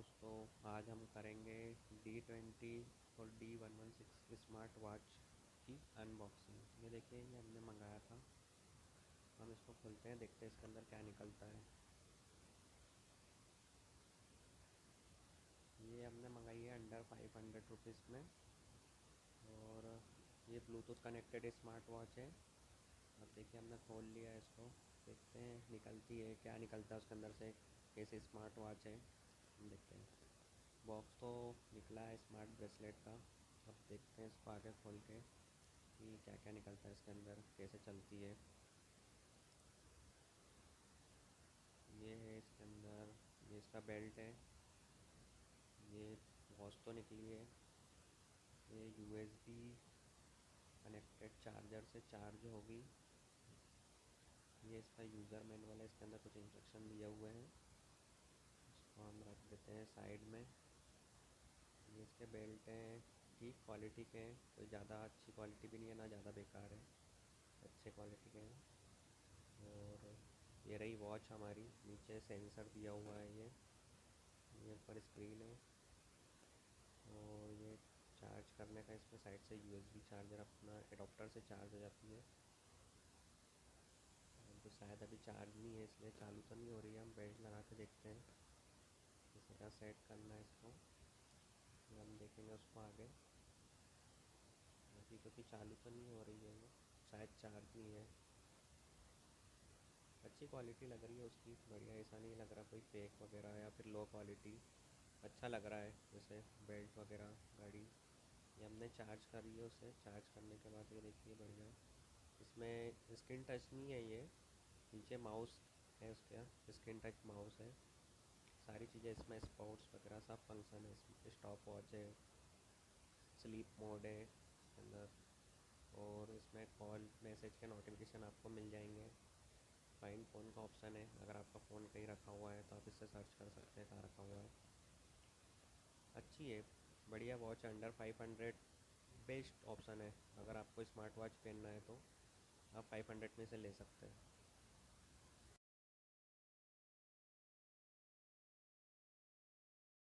दोस्तों, आज हम करेंगे D20 और D116 स्मार्ट वॉच की अनबॉक्सिंग। ये देखिए, ये हमने मंगाया था। हम इसको खोलते हैं, देखते हैं इसके अंदर क्या निकलता है। ये हमने मंगाई है अंडर 500 रुपीज़ में। और ये ब्लूटूथ कनेक्टेड स्मार्ट वॉच है। अब देखिए, हमने खोल लिया है इसको। देखते हैं निकलती है क्या निकलता है उसके अंदर से। कैसे स्मार्ट वॉच है, हम देखते हैं। बॉक्स तो निकला है स्मार्ट ब्रेसलेट का। अब देखते हैं इसको आगे खोल के कि क्या क्या निकलता है इसके अंदर, कैसे चलती है। ये है इसके अंदर, ये इसका बेल्ट है। ये वॉच तो निकली है। ये USB कनेक्टेड चार्जर से चार्ज होगी। ये इसका यूज़र मैनुअल है, इसके अंदर कुछ इंस्ट्रक्शन दिए हुए हैं। इसको हम रख देते हैं साइड में। ये इसके बेल्ट हैं, ठीक क्वालिटी के हैं, कोई ज़्यादा अच्छी क्वालिटी भी नहीं है ना ज़्यादा बेकार है, अच्छे क्वालिटी के हैं। और ये रही वॉच हमारी। नीचे सेंसर दिया हुआ है। ये ऊपर स्क्रीन है। और ये चार्ज करने का, इसमें साइड से USB चार्जर अपना एडोप्टर से चार्ज हो जाती है। तो शायद अभी चार्ज नहीं है, इसलिए चालू तो नहीं हो रही है। हम बेल्ट लगा के देखते हैं किस तरह सेट करना है इसको, फिर हम देखेंगे उसको आगे। अभी क्योंकि चालू तो नहीं हो रही है, ये शायद चार्ज नहीं है। अच्छी क्वालिटी लग रही है उसकी, बढ़िया, ऐसा नहीं लग रहा कोई फेक वगैरह या फिर लो क्वालिटी। अच्छा लग रहा है जैसे बेल्ट वगैरह गाड़ी। ये हमने चार्ज कर लिया, उसे चार्ज करने के बाद ये देखिए बढ़िया। इसमें स्क्रीन टच नहीं है ये, नीचे माउस है उसका, स्क्रीन टच माउस है। सारी चीज़ें इसमें, स्पोर्ट्स वगैरह सब फंक्शन है इसमें। स्टॉप वॉच है, स्लीप मोड है इसके अंदर। और इसमें कॉल मैसेज के नोटिफिकेशन आपको मिल जाएंगे। फाइंड फ़ोन का ऑप्शन है, अगर आपका फ़ोन कहीं रखा हुआ है तो आप इससे सर्च कर सकते हैं कहाँ रखा हुआ है। अच्छी है, बढ़िया वॉच, अंडर 500 बेस्ट ऑप्शन है। अगर आपको स्मार्ट वॉच पहनना है तो आप 500 में से ले सकते हैं।